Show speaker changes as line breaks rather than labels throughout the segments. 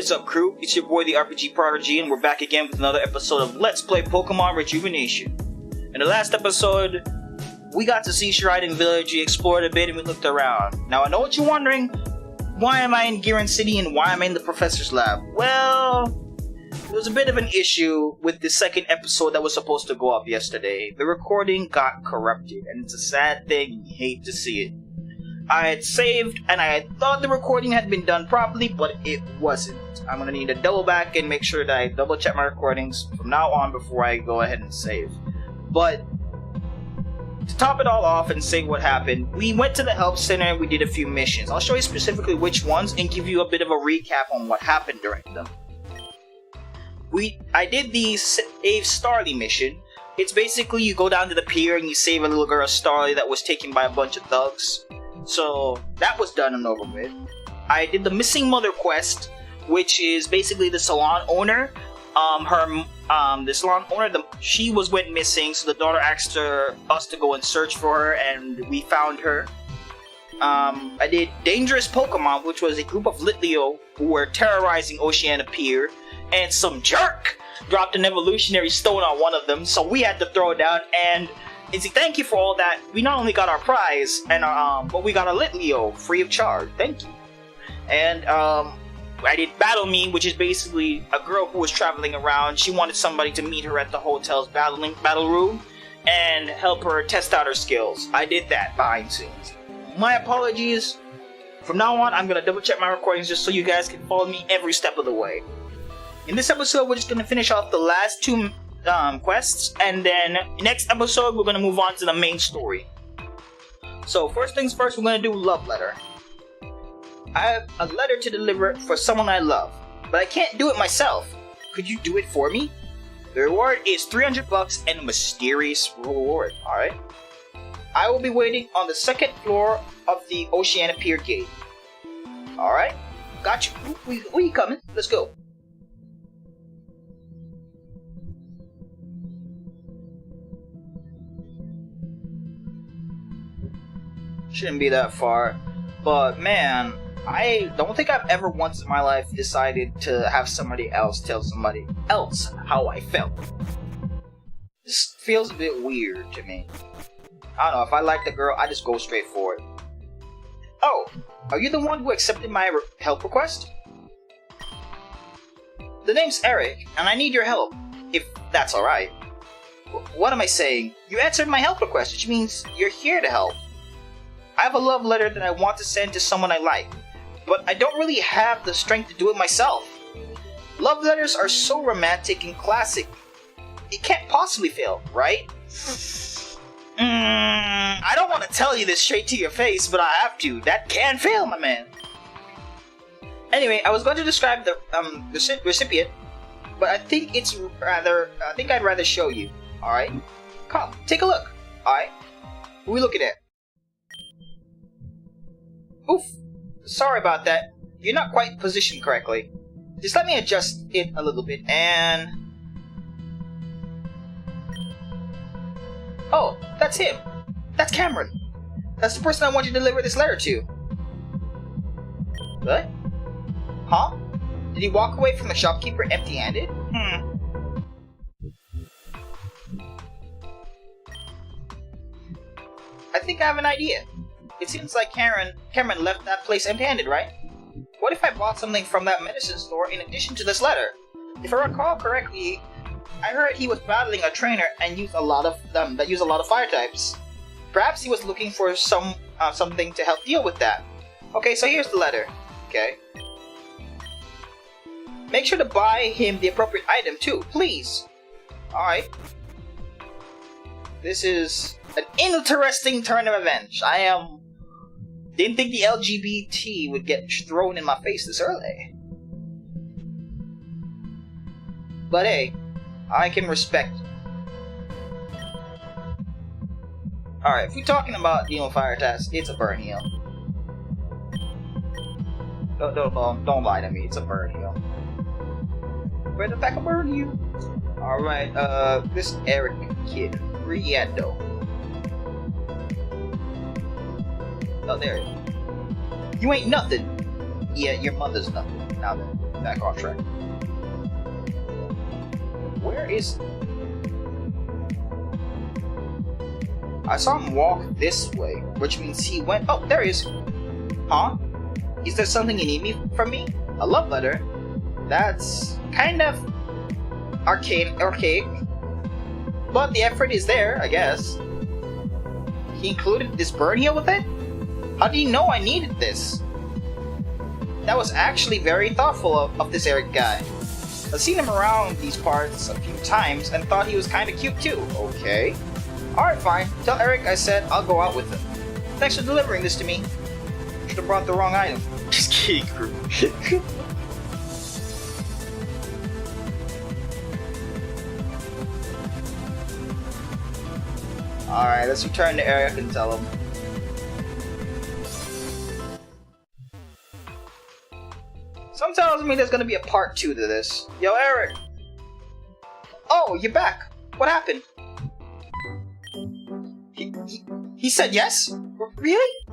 is up, crew? It's your boy, the RPG Prodigy, and we're back again with another episode of Let's Play Pokemon Rejuvenation. In the last episode, we got to see Gearen Village, we explored a bit, and we looked around. Now, I know what you're wondering. Why am I in Gearen City, and why am I in the Professor's Lab? Well, there was a bit of an issue with the second episode that was supposed to go up yesterday. The recording got corrupted, and it's a sad thing, you hate to see it. I had saved, and I had thought the recording had been done properly, but it wasn't. I'm gonna need to double back and make sure that I double check my recordings from now on before I go ahead and save. But to top it all off and say what happened, we went to the help center and we did a few missions. I'll show you specifically which ones and give you a bit of a recap on what happened during them. I did the Save Starly mission. It's basically you go down to the pier and you save a little girl Starly that was taken by a bunch of thugs. So that was done and over with. I did the Missing Mother quest, which is basically the salon owner. The salon owner, she went missing, so the daughter asked us to go and search for her, and we found her. I did Dangerous Pokemon, which was a group of Litleo who were terrorizing Oceania Pier, and some jerk dropped an evolutionary stone on one of them, so we had to throw it down, and thank you for all that. We not only got our prize, and but we got a Litleo free of charge. Thank you. And I did Battle Me, which is basically a girl who was traveling around. She wanted somebody to meet her at the hotel's battle room and help her test out her skills. I did that behind scenes. My apologies. From now on, I'm gonna double check my recordings just so you guys can follow me every step of the way. In this episode, we're just gonna finish off the last two quests, and then next episode we're gonna move on to the main story. So first things first, we're gonna do Love Letter. I have a letter to deliver for someone I love, but I can't do it myself. Could you do it for me? The reward is 300 bucks and a mysterious reward. Alright. I will be waiting on the second floor of the Oceania Pier gate. Alright. Got you. Where you coming? Let's go. Shouldn't be that far, but man, I don't think I've ever once in my life decided to have somebody else tell somebody else how I felt. This feels a bit weird to me. I don't know, if I like the girl, I just go straight for it. Oh, are you the one who accepted my help request? The name's Eric, and I need your help, if that's alright. What am I saying? You answered my help request, which means you're here to help. I have a love letter that I want to send to someone I like, but I don't really have the strength to do it myself. Love letters are so romantic and classic. It can't possibly fail, right? I don't want to tell you this straight to your face, but I have to. That can fail, my man. Anyway, I was going to describe the recipient, but I think I'd rather show you. All right, come, take a look. All right, what are we looking at? Oof, sorry about that. You're not quite positioned correctly. Just let me adjust it a little bit, and... Oh, that's him. That's Cameron. That's the person I want you to deliver this letter to. What? Huh? Did he walk away from the shopkeeper empty-handed? I think I have an idea. It seems like Cameron left that place empty-handed, right? What if I bought something from that medicine store in addition to this letter? If I recall correctly, I heard he was battling a trainer and used a lot of fire types. Perhaps he was looking for something to help deal with that. Okay, so here's the letter. Okay. Make sure to buy him the appropriate item too, please. Alright. This is an interesting turn of events. Didn't think the LGBT would get thrown in my face this early. But hey, I can respect. Alright, if we're talking about dealing with fire types, it's a burn heal. Don't lie to me, it's a burn heal. Where the heck a burn heal? Alright, this Eric kid, Riendo. Oh, there it is. You ain't nothing. Yeah, your mother's nothing. Now then. back on track. Where is... I saw him walk this way, which means he went... Oh, there he is. Huh? Is there something you need from me? A love letter? That's kind of archaic. But the effort is there, I guess. He included this burn here with it? How did he know I needed this? That was actually very thoughtful of this Eric guy. I've seen him around these parts a few times and thought he was kinda cute too. Okay. Alright, fine. Tell Eric I said I'll go out with him. Thanks for delivering this to me. Should have brought the wrong item. Just kidding, crew. Alright, let's return to Eric and tell him. Some tells me there's gonna be a part 2 to this. Yo, Eric! Oh, you're back! What happened? He said yes? Really?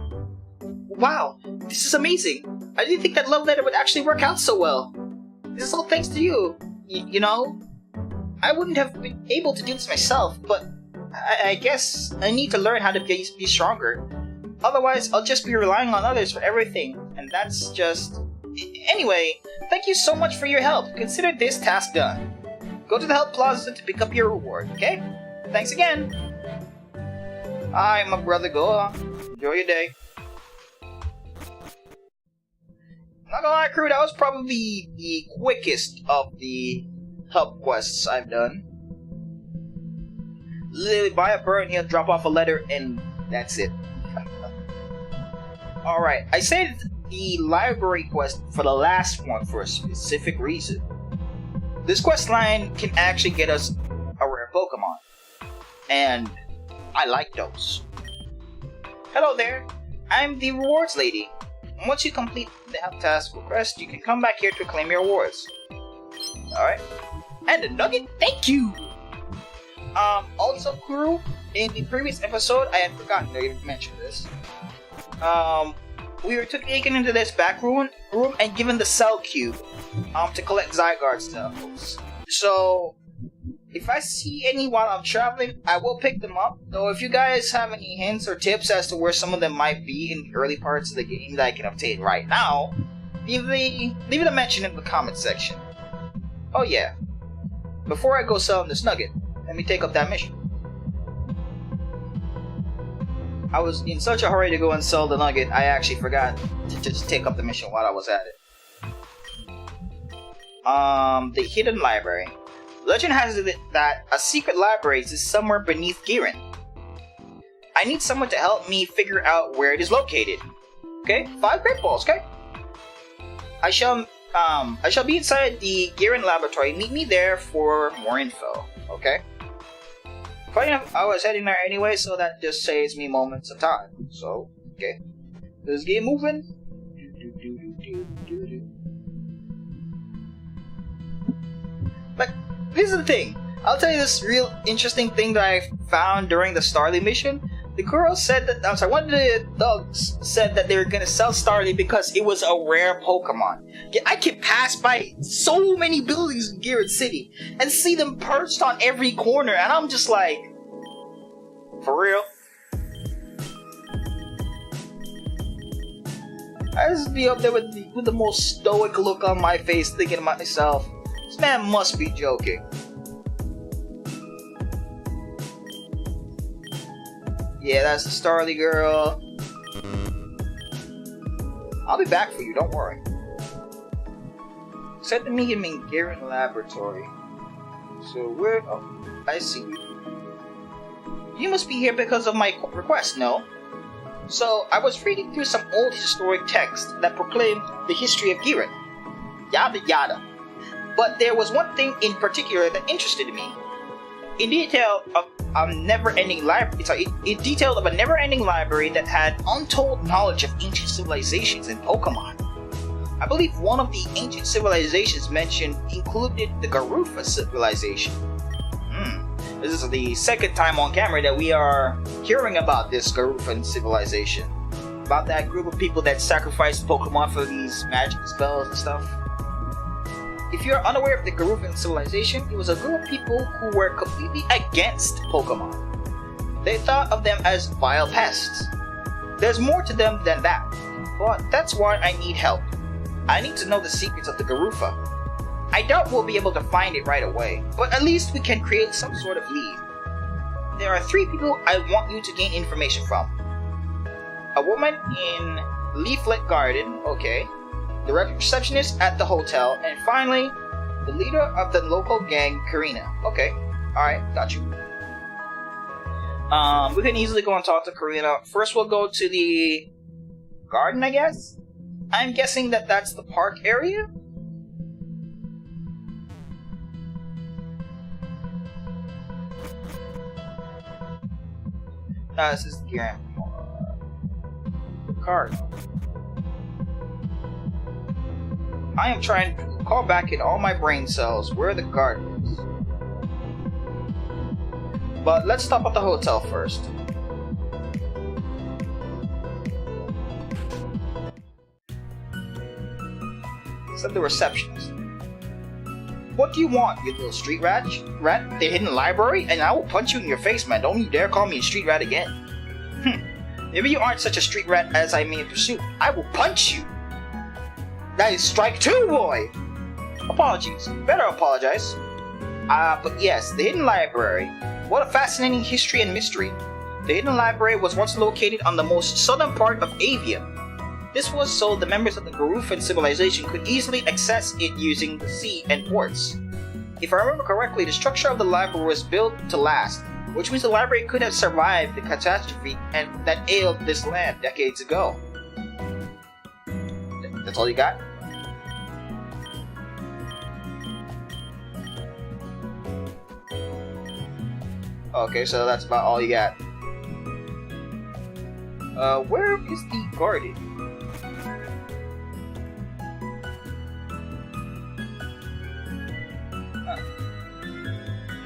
Wow, this is amazing! I didn't think that love letter would actually work out so well. This is all thanks to you. You know? I wouldn't have been able to do this myself, but I guess I need to learn how to be stronger. Otherwise, I'll just be relying on others for everything, and that's just... Anyway, thank you so much for your help. Consider this task done. Go to the Help Plaza to pick up your reward, okay? Thanks again! Alright, my brother, go. Enjoy your day. Not gonna lie, crew, that was probably the quickest of the help quests I've done. Literally buy a bird here, drop off a letter, and that's it. Alright, I saved the library quest for the last one for a specific reason. This quest line can actually get us a rare Pokemon, and I like those. Hello there, I'm the rewards lady. Once you complete the help task request, you can come back here to claim your rewards. Alright. And a nugget? Thank you! Also, crew, in the previous episode, I had forgotten to mention this. We were taken into this back room and given the cell cube to collect Zygarde cells. So, if I see any while I'm traveling, I will pick them up. So if you guys have any hints or tips as to where some of them might be in the early parts of the game that I can obtain right now, leave it a mention in the comment section. Oh yeah, before I go selling this nugget, let me take up that mission. I was in such a hurry to go and sell the nugget, I actually forgot to just take up the mission while I was at it. The hidden library. Legend has it that a secret library is somewhere beneath Gearen. I need someone to help me figure out where it is located. Okay, 5 great balls, okay? I shall be inside the Gearen laboratory. Meet me there for more info, okay? Funny enough, I was heading there anyway, so that just saves me moments of time. So, okay. Let's get moving. But, this is the thing. I'll tell you this real interesting thing that I found during the Starly mission. The girl said that, one of the thugs said that they were gonna sell Starly because it was a rare Pokemon. Yeah, I can pass by so many buildings in Gearen City and see them perched on every corner, and I'm just like, for real? I just be up there with the most stoic look on my face, thinking to myself, this man must be joking. Yeah, that's the Starly girl. I'll be back for you, don't worry. Set the meeting in Gearen Laboratory. So where... Oh, I see you. You must be here because of my request, no? So, I was reading through some old historic text that proclaimed the history of Gearen. Yada yada. But there was one thing in particular that interested me. In detail of a never-ending library, in detail of a never-ending library that had untold knowledge of ancient civilizations and Pokemon. I believe one of the ancient civilizations mentioned included the Garufa civilization. This is the second time on camera that we are hearing about this Garufan civilization. About that group of people that sacrificed Pokemon for these magic spells and stuff. If you're unaware of the Gearen civilization, it was a group of people who were completely against Pokemon. They thought of them as vile pests. There's more to them than that, but that's why I need help. I need to know the secrets of the Garufa. I doubt we'll be able to find it right away, but at least we can create some sort of lead. There are 3 people I want you to gain information from. A woman in Leaflet Garden, okay. The receptionist at the hotel, and finally, the leader of the local gang, Karina. Okay, alright, got you. We can easily go and talk to Karina. First we'll go to the garden, I guess? I'm guessing that that's the park area? This is the Gearen card. I am trying to call back in all my brain cells where the garden is. But let's stop at the hotel first. Said the receptionist. What do you want, you little street rat? The hidden library? And I will punch you in your face, man. Don't you dare call me a street rat again. Maybe you aren't such a street rat as I may pursue. I will punch you. That is strike 2, boy! Apologies. Better apologize. But yes, the Hidden Library. What a fascinating history and mystery. The Hidden Library was once located on the most southern part of Avium. This was so the members of the Garufan civilization could easily access it using the sea and ports. If I remember correctly, the structure of the library was built to last, which means the library could have survived the catastrophe that ailed this land decades ago. That's all you got? Okay, so that's about all you got. Where is the garden?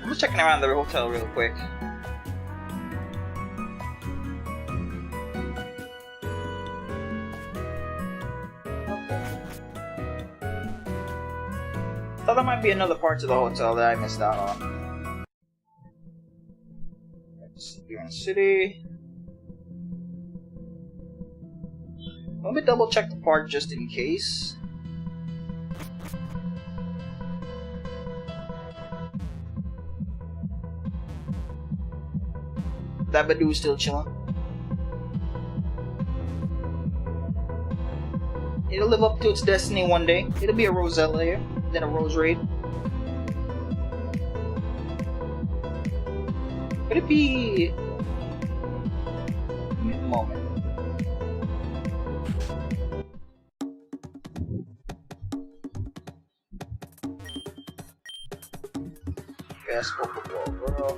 I'm just checking around the hotel real quick. Thought there might be another part to the hotel that I missed out on. Gearen City. Let me double check the park just in case. That Badoo's still chilling. It'll live up to its destiny one day. It'll be a Rosella here, then a Rose Raid. Could it be... Give me a moment. Yes, Pokeball.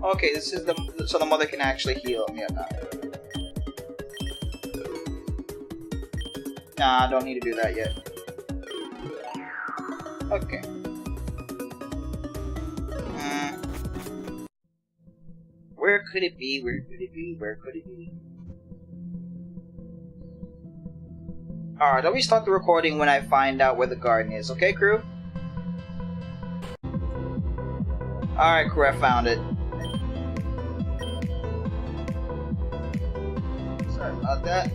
Okay, this is so the mother can actually heal him. Yeah, nah, I don't need to do that yet. Okay. Where could it be? Where could it be? Where could it be? Alright, I'll restart the recording when I find out where the garden is, okay, crew? Alright, crew, I found it. Sorry about that.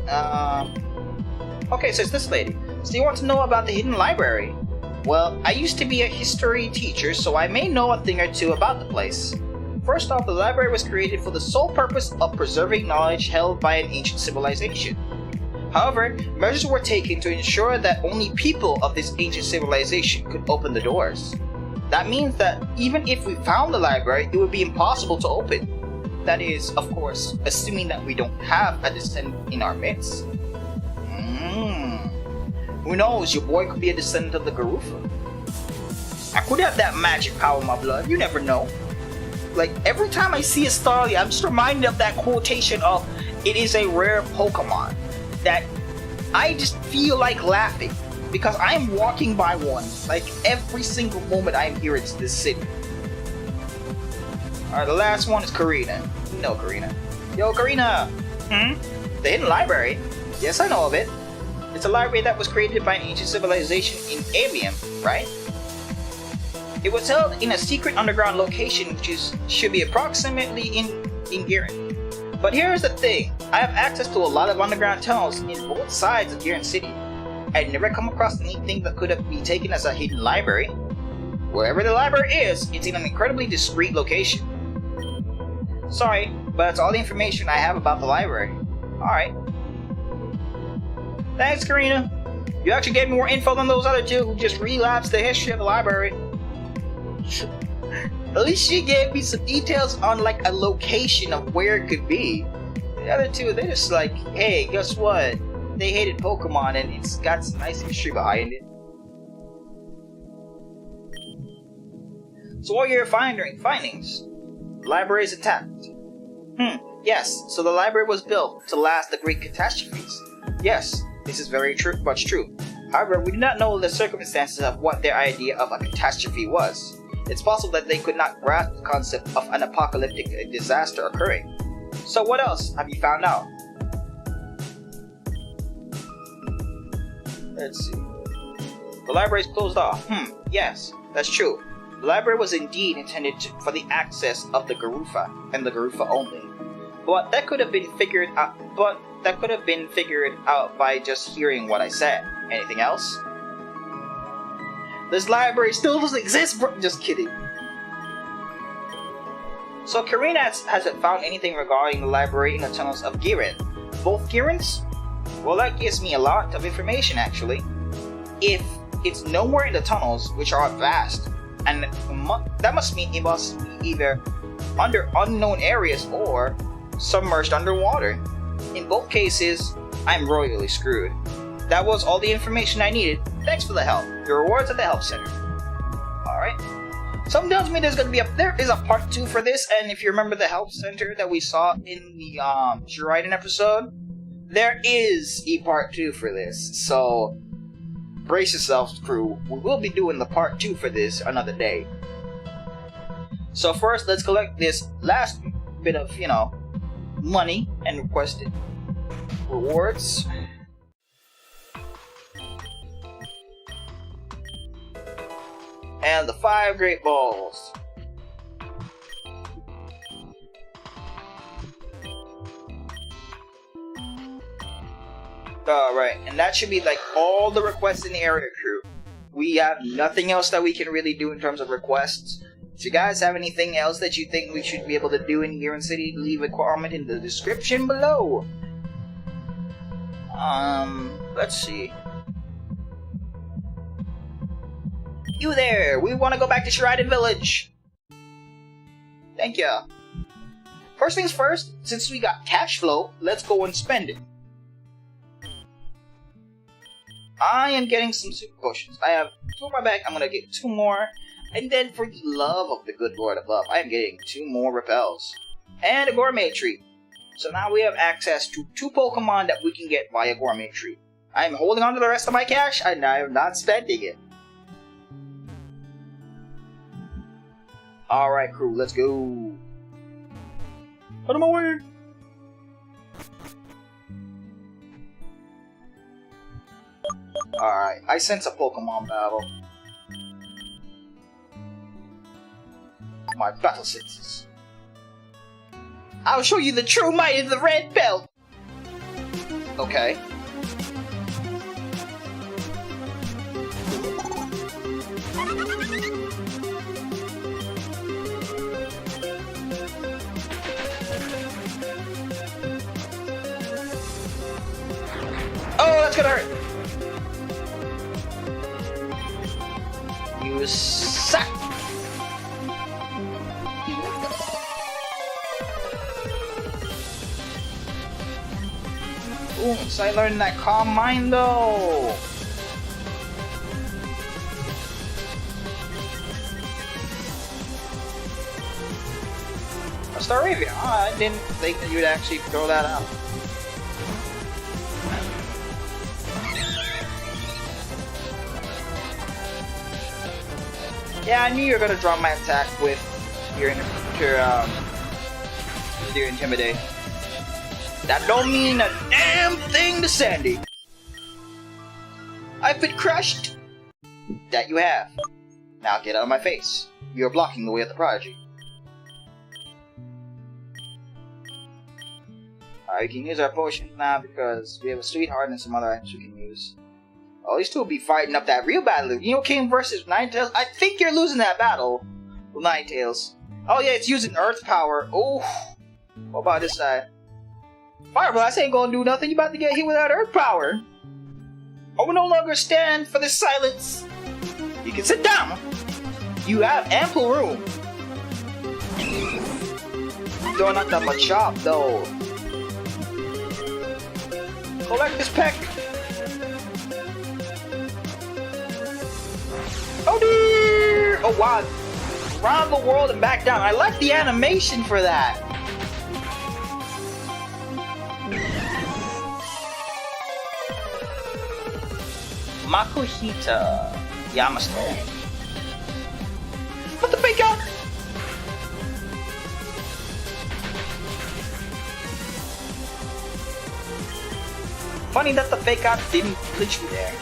Okay, so it's this lady. So you want to know about the Hidden Library? Well, I used to be a history teacher, so I may know a thing or two about the place. First off, the library was created for the sole purpose of preserving knowledge held by an ancient civilization. However, measures were taken to ensure that only people of this ancient civilization could open the doors. That means that even if we found the library, it would be impossible to open. That is, of course, assuming that we don't have a descendant in our midst. Who knows, your boy could be a descendant of the Garufa. I could have that magic power in my blood, you never know. Like, every time I see a Starly, I'm just reminded of that quotation of, it is a rare Pokemon, that I just feel like laughing, because I'm walking by one, like, every single moment I'm here in this city. Alright, the last one is Karina. You know Karina. Yo, Karina! The Hidden Library? Yes, I know of it. It's a library that was created by an ancient civilization in Alien, right? It was held in a secret underground location which should be approximately in Gearen. But here's the thing, I have access to a lot of underground tunnels in both sides of Gearen City. I'd never come across anything that could have been taken as a hidden library. Wherever the library is, it's in an incredibly discreet location. Sorry, but that's all the information I have about the library. Alright. Thanks, Karina. You actually gave me more info than those other two who just relapsed the history of the library. At least she gave me some details on like a location of where it could be. The other two, they're just like, hey, guess what? They hated Pokemon and it's got some nice history behind it. So what are your findings? The library is intact. Yes, so the library was built to last the great catastrophes. Yes, this is very much true. However, we do not know the circumstances of what their idea of a catastrophe was. It's possible that they could not grasp the concept of an apocalyptic disaster occurring. So what else have you found out? Let's see. The library is closed off. Yes, that's true. The library was indeed intended for the access of the Garufa, and the Garufa only. But that could have been figured out. By just hearing what I said. Anything else? This library still doesn't exist, bro. Just kidding. So Karina hasn't found anything regarding the library in the tunnels of Gearen. Both Gearens? Well, that gives me a lot of information, actually. If it's nowhere in the tunnels, which are vast, and that must mean it must be either under unknown areas or submerged underwater. In both cases, I'm royally screwed. That was all the information I needed. Thanks for the help. Your rewards at the help center. Alright. Something tells me there is a part 2 for this, and if you remember the help center that we saw in the Gearen episode, there is a part 2 for this. So brace yourselves, crew. We will be doing the part 2 for this another day. So first, let's collect this last bit of, money and request it. Rewards. And the 5 great balls. Alright, and that should be like all the requests in the area, crew. We have nothing else that we can really do in terms of requests. If you guys have anything else that you think we should be able to do in Gearen City, leave a comment in the description below. Let's see. You there! We want to go back to Rejuvenation Village! Thank ya. First things first, since we got cash flow, let's go and spend it. I am getting some super potions. I have 2 in my bag, I'm gonna get 2 more. And then for the love of the good Lord above, I am getting 2 more repels. And a gourmet treat. So now we have access to 2 Pokemon that we can get via gourmet treat. I am holding on to the rest of my cash, and I am not spending it. Alright, crew, let's go. Put him away. Alright, I sense a Pokemon battle. My battle senses. I'll show you the true might of the red belt! Okay. Oh, that's gonna hurt! You suck! Ooh, so I learned that Calm Mind though! A Staravia? Oh, I didn't think that you'd actually throw that out. Yeah, I knew you were gonna draw my attack with your Intimidate. That don't mean a damn thing to Sandy. I've been crushed! That you have. Now get out of my face. You're blocking the way of the prodigy. Alright, we can use our potions now because we have a sweetheart and some other items we can use. Oh, these two will be fighting up that real battle. You know, King versus Ninetales. I think you're losing that battle with Ninetales. Oh yeah, it's using Earth power. Oh, what about this side? Fire Blast ain't gonna do nothing. You about to get hit with that Earth power. I will no longer stand for this silence. You can sit down. You have ample room. Though not that much shop, though. Collect this peck. Oh dear! Oh wow. Around the world and back down. I like the animation for that. Makuhita Yamasto. What the fake out? Funny that the fake out didn't glitch me there.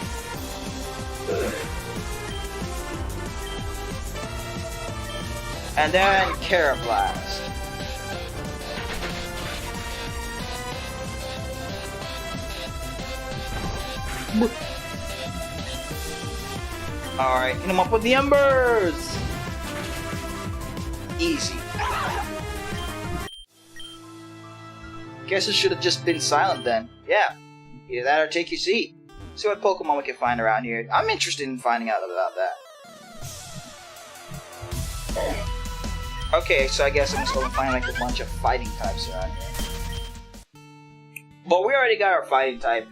And then Carablast. Alright, hit him up with the embers! Easy. Guess it should have just been silent then. Yeah. Either that or take your seat. See what Pokemon we can find around here. I'm interested in finding out about that. Okay, so I guess I'm just gonna find like a bunch of fighting types around here. But we already got our fighting type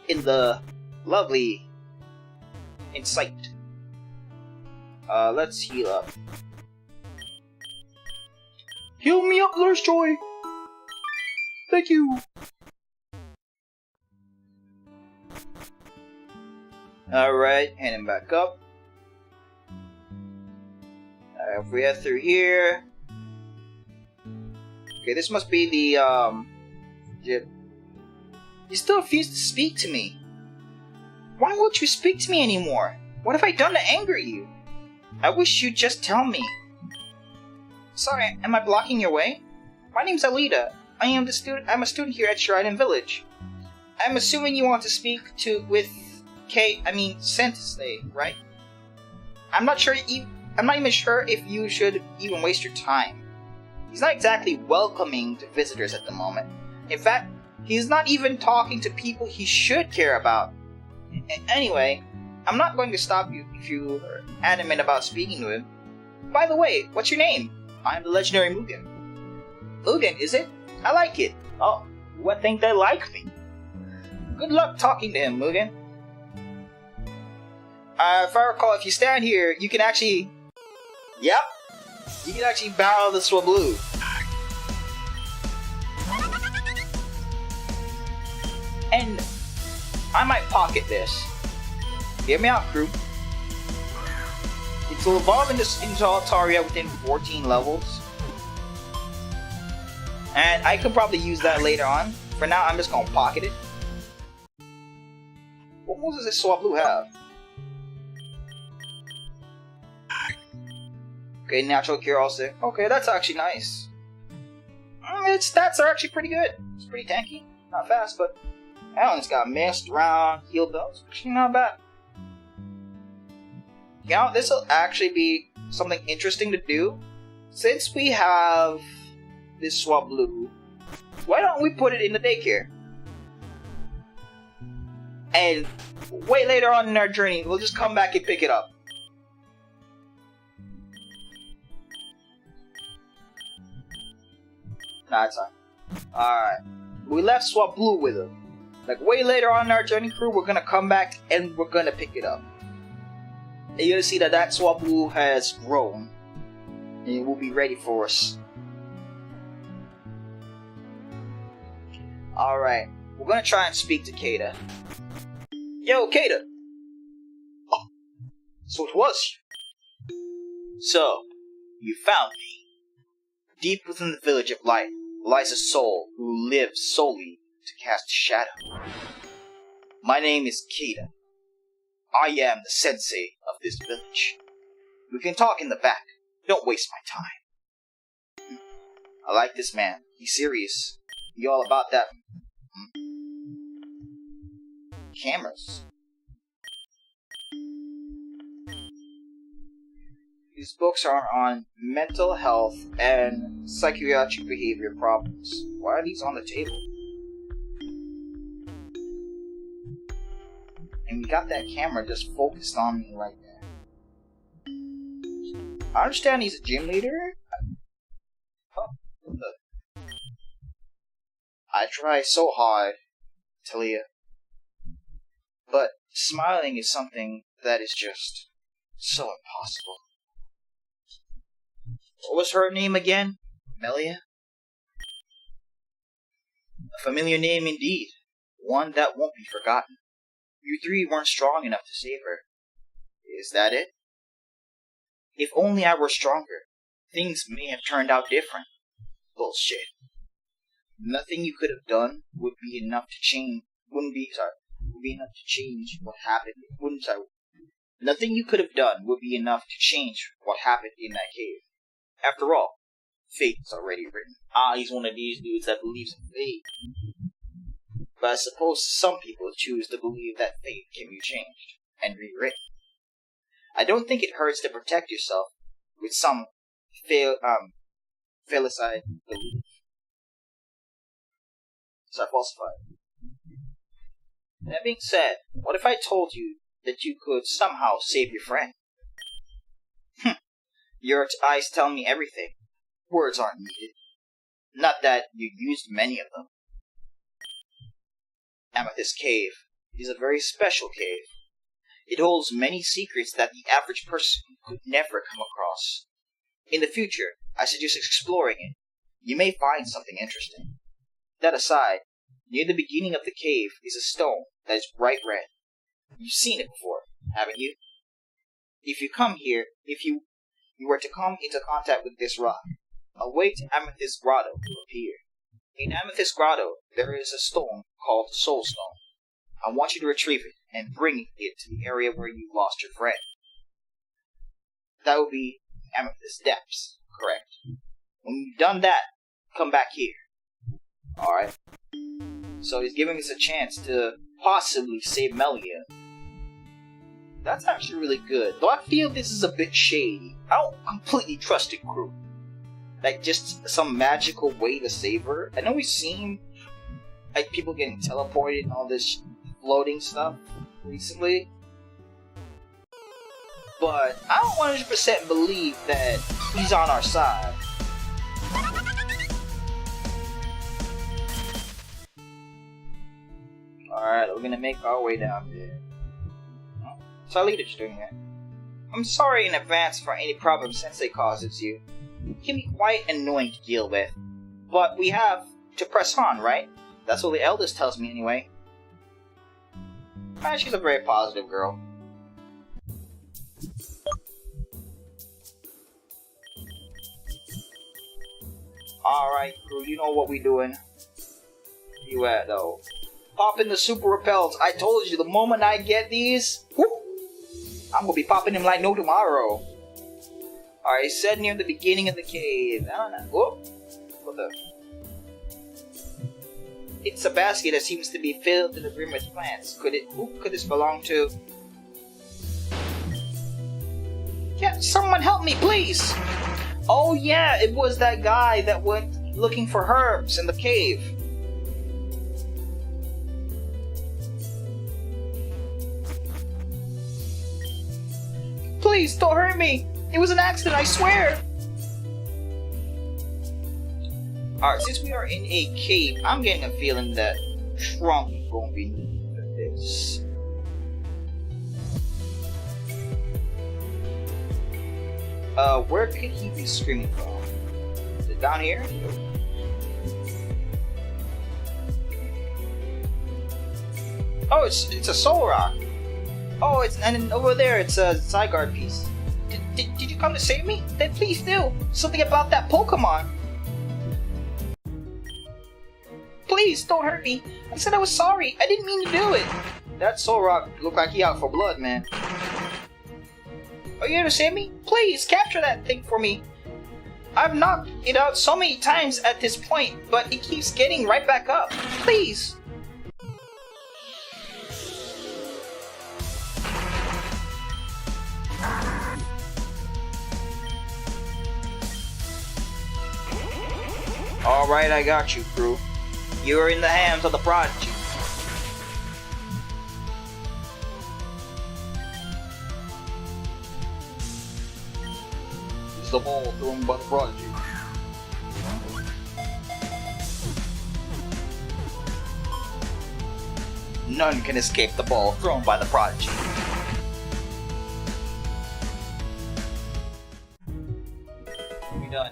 in the lovely Insight. Let's heal up. Heal me up, Lurstoy! Thank you! Alright, hand him back up. If we head through here... Okay, this must be the, Jib. You still refuse to speak to me. Why won't you speak to me anymore? What have I done to anger you? I wish you'd just tell me. Sorry, am I blocking your way? My name's Alita. I'm a student here at Gearen Village. I'm assuming you want to speak with Sensei, right? I'm not even sure if you should even waste your time. He's not exactly welcoming to visitors at the moment. In fact, he's not even talking to people he should care about. Anyway, I'm not going to stop you if you are adamant about speaking to him. By the way, what's your name? I'm the legendary Mugen. Mugen, is it? I like it. Oh, you would think they like me. Good luck talking to him, Mugen. If I recall, if you stand here, you can actually... Yep. You can actually battle the Swablu. And I might pocket this. Hear me out, crew. It will evolve into Altaria within 14 levels. And I could probably use that later on. For now, I'm just gonna pocket it. What moves does this Swablu have? Okay, natural cure also. Okay, that's actually nice. Its stats are actually pretty good. It's pretty tanky. Not fast, but... Hell, it's got mist, round, heal bells. Actually not bad. You know, this will actually be something interesting to do. Since we have this Swablu, why don't we put it in the daycare? And way later on in our journey, we'll just come back and pick it up. Nah, it's not. Alright. We left Swablu with him. Like, way later on in our journey, crew, we're gonna come back and we're gonna pick it up. And you're gonna see that Swablu has grown. And it will be ready for us. Alright. We're gonna try and speak to Kata. Yo, Kata! Oh, so it was you. So, you found me. Deep within the village of light lies a soul who lives solely to cast shadow. My name is Kata. I am the sensei of this village. We can talk in the back. Don't waste my time. I like this man. He's serious. He all about that. Cameras. These books are on mental health and psychiatric behavior problems. Why are these on the table? And we got that camera just focused on me right there. I understand he's a gym leader. I try so hard, Talia. But smiling is something that is just so impossible. What was her name again? Melia? A familiar name indeed. One that won't be forgotten. You three weren't strong enough to save her. Is that it? If only I were stronger, things may have turned out different. Bullshit. Nothing you could have done would be enough to change. Would be enough to change what happened. Nothing you could have done would be enough to change what happened in that cave. After all, fate is already written. He's one of these dudes that believes in fate. But I suppose some people choose to believe that fate can be changed and rewritten. I don't think it hurts to protect yourself with some felicite belief. So I falsified. That being said, what if I told you that you could somehow save your friend? Your eyes tell me everything. Words aren't needed. Not that you used many of them. Amethyst Cave is a very special cave. It holds many secrets that the average person could never come across. In the future, I suggest exploring it. You may find something interesting. That aside, near the beginning of the cave is a stone that is bright red. You've seen it before, haven't you? If you were to come into contact with this rock, a way to Amethyst Grotto will appear. In Amethyst Grotto, there is a stone called Soul Stone. I want you to retrieve it and bring it to the area where you lost your friend. That would be Amethyst Depths, correct? When you've done that, come back here. Alright? So he's giving us a chance to possibly save Melia. That's actually really good. Though I feel this is a bit shady. I don't completely trust the crew. Like, just some magical way to save her. I know we've seen like people getting teleported and all this floating stuff recently. But I don't 100% believe that he's on our side. Alright, we're gonna make our way down there. So leader's doing it. I'm sorry in advance for any problems Sensei causes you. It can be quite annoying to deal with. But we have to press on, right? That's what the eldest tells me anyway. She's a very positive girl. Alright, crew, you know what we doing. Where you at, though? Popping the super repels. I told you, the moment I get these, whoop, I'm gonna be popping them like no tomorrow. Alright, it's said near the beginning of the cave. I don't know. Whoop. What the? It's a basket that seems to be filled to the brim with plants. Who could this belong to? Yeah, someone help me, please! Oh yeah, it was that guy that went looking for herbs in the cave. Please, don't hurt me! It was an accident, I swear! Alright, since we are in a cave, I'm getting a feeling that Trunk is going to be needed for this. Where could he be screaming from? Is it down here? Oh, it's a soul rock. Oh, and then over there it's a Zygarde piece. Did you come to save me? Then please do. Something about that Pokemon. Please, don't hurt me. I said I was sorry. I didn't mean to do it. That Soul Rock look like he out for blood, man. Are you here to save me? Please, capture that thing for me. I've knocked it out so many times at this point, but it keeps getting right back up. Please. Alright, I got you, crew. You are in the hands of the Prodigy. It's the ball thrown by the Prodigy. None can escape the ball thrown by the Prodigy. We're done.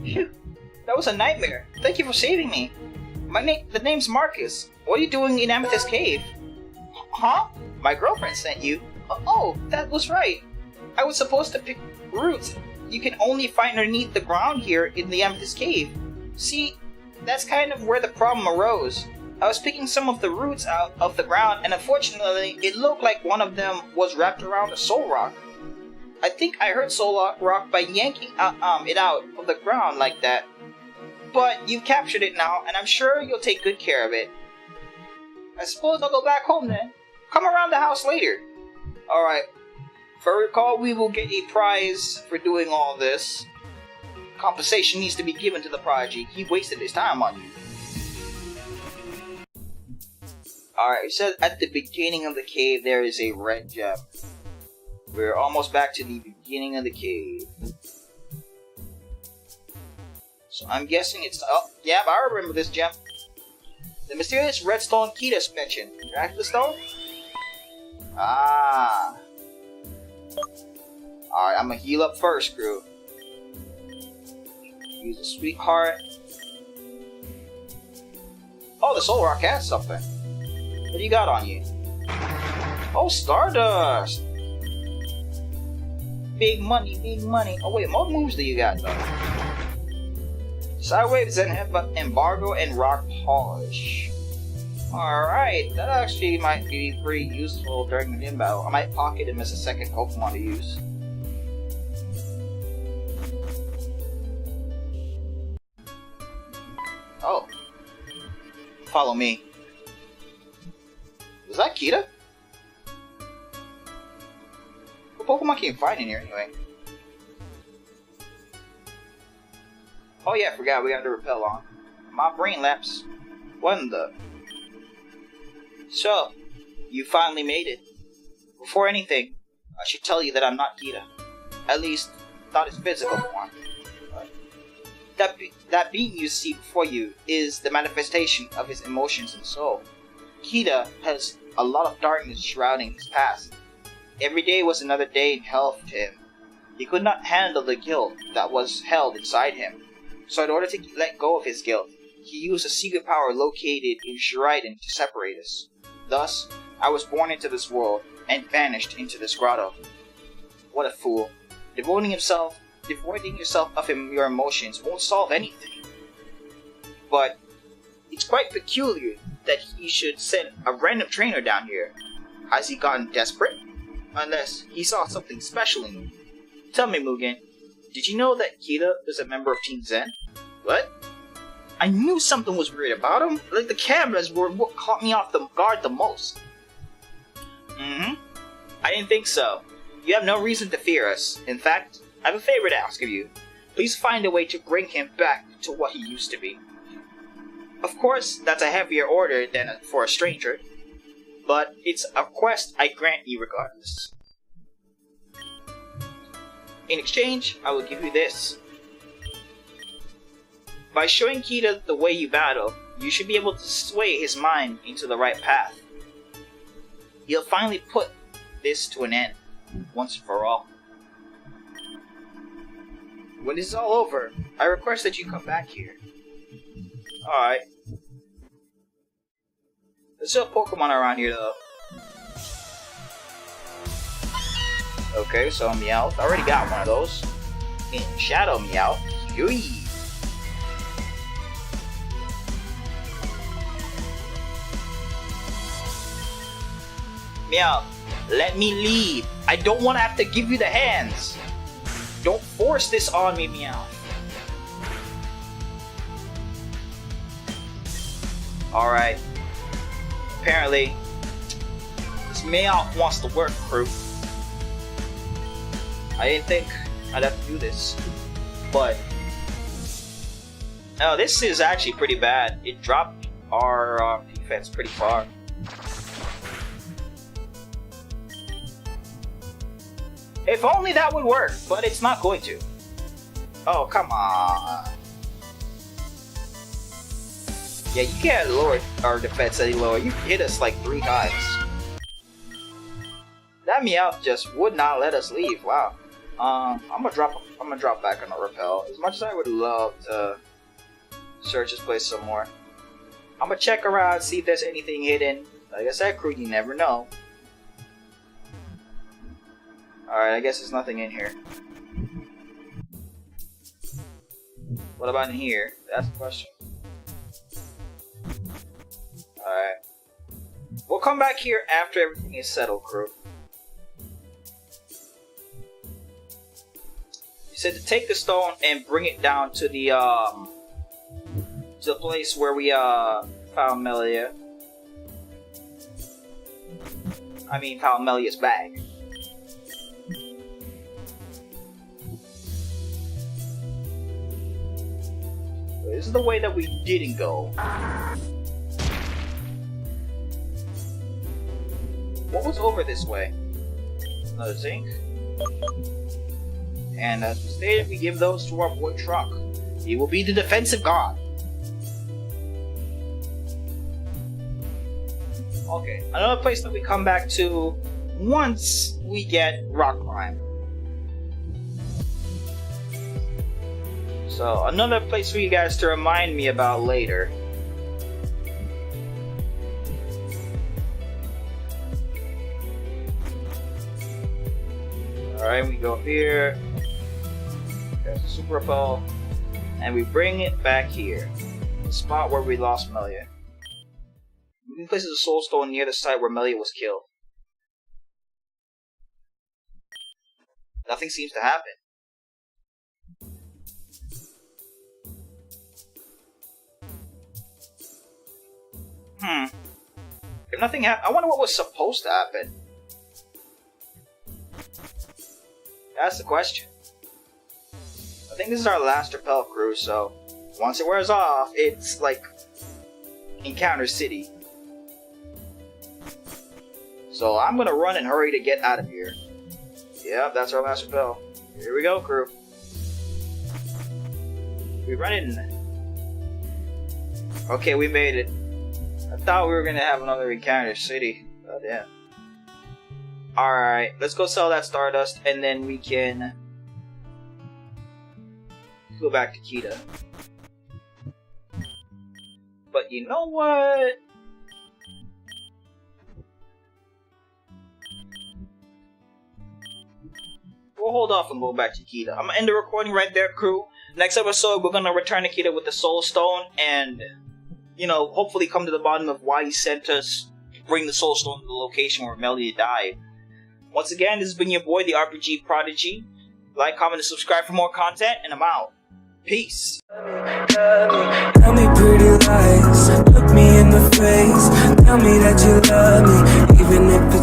Phew. That was a nightmare. Thank you for saving me. The name's Marcus. What are you doing in Amethyst Cave? Huh? My girlfriend sent you. Oh, that was right. I was supposed to pick roots you can only find underneath the ground here in the Amethyst Cave. See, that's kind of where the problem arose. I was picking some of the roots out of the ground, and unfortunately, it looked like one of them was wrapped around a soul rock. I think I hurt Soul Rock by yanking it out of the ground like that. But you've captured it now, and I'm sure you'll take good care of it. I suppose I'll go back home then. Come around the house later. Alright. If I recall, we will get a prize for doing all this. Compensation needs to be given to the Prodigy. He wasted his time on you. Alright, it says at the beginning of the cave there is a red gem. We're almost back to the beginning of the cave. So I'm guessing it's... Oh, yeah, I remember this gem. The mysterious red stone Kita mentioned. Track the stone? Ah. Alright, I'm gonna heal up first, crew. Use a sweetheart. Oh, the Soul Rock has something. What do you got on you? Oh, Stardust! Big money, big money. Oh wait, what moves do you got though? Sidewaves and Headbutt, Embargo, and Rock Polish. Alright, that actually might be pretty useful during the gym battle. I might pocket him as a second Pokemon to use. Oh. Follow me. Was that Kita? What Pokemon can you find in here anyway? Oh yeah, I forgot we got the repel on. My brain lapse. What in the... So, you finally made it. Before anything, I should tell you that I'm not Kita. At least, not his physical form. That being you see before you is the manifestation of his emotions and soul. Kita has a lot of darkness shrouding his past. Every day was another day in hell to him. He could not handle the guilt that was held inside him. So in order to let go of his guilt, he used a secret power located in Gearen to separate us. Thus, I was born into this world and vanished into this grotto. What a fool. Devoiding yourself of your emotions won't solve anything. But it's quite peculiar that he should send a random trainer down here. Has he gotten desperate? Unless he saw something special in you. Tell me, Mugen, did you know that Kita is a member of Team Zen? What? I knew something was weird about him. Like the cameras were what caught me off the guard the most. I didn't think so. You have no reason to fear us. In fact, I have a favor to ask of you. Please find a way to bring him back to what he used to be. Of course, that's a heavier order than for a stranger. But it's a quest I grant you regardless. In exchange, I will give you this. By showing Kita the way you battle, you should be able to sway his mind into the right path. You'll finally put this to an end, once and for all. When this is all over, I request that you come back here. Alright. There's still Pokemon around here though. Okay, so Meowth. I already got one of those. In Shadow Meowth. Yui. Meow, let me leave. I don't want to have to give you the hands. Don't force this on me, Meow. Alright. Apparently, this Meow wants to work, crew. I didn't think I'd have to do this. But oh, this is actually pretty bad. It dropped our defense pretty far. If only that would work, but it's not going to. Oh, come on. Yeah, you can't lower our defense any lower. You hit us like 3 times. That Meowth just would not let us leave. Wow. I'm gonna drop back on the rappel. As much as I would love to search this place some more, I'm gonna check around, see if there's anything hidden. Like I said, crew, you never know. Alright, I guess there's nothing in here. What about in here? That's the question. Alright. We'll come back here after everything is settled, crew. You said to take the stone and bring it down to the place where we found Melia. I mean, found Melia's bag. This is the way that we didn't go. What was over this way? Another zinc. And as we stated, we give those to our boy Truck. He will be the defensive god. Okay, another place that we come back to once we get rock climb. So, another place for you guys to remind me about later. Alright, we go here. There's a super repel. And we bring it back here. The spot where we lost Melia. We place a soul stone near the site where Melia was killed. Nothing seems to happen. If nothing happened, I wonder what was supposed to happen. That's the question. I think this is our last rappel, crew, so once it wears off, it's like Encounter City. So I'm gonna run and hurry to get out of here. Yep, that's our last rappel. Here we go, crew. We run in. Okay, we made it. I thought we were gonna have another Encounter City. Oh damn. Alright, let's go sell that Stardust and then we can go back to Kita. But you know what? We'll hold off and go back to Kita. I'm gonna end the recording right there, crew. Next episode, we're gonna return to Kita with the Soul Stone and, you know, hopefully come to the bottom of why he sent us to bring the Soul Stone to the location where Melia died. Once again, this has been your boy, the RPG Prodigy. Like, comment, and subscribe for more content, and I'm out. Peace.
Tell me pretty lies, look me in the face. Tell me that you love me, even if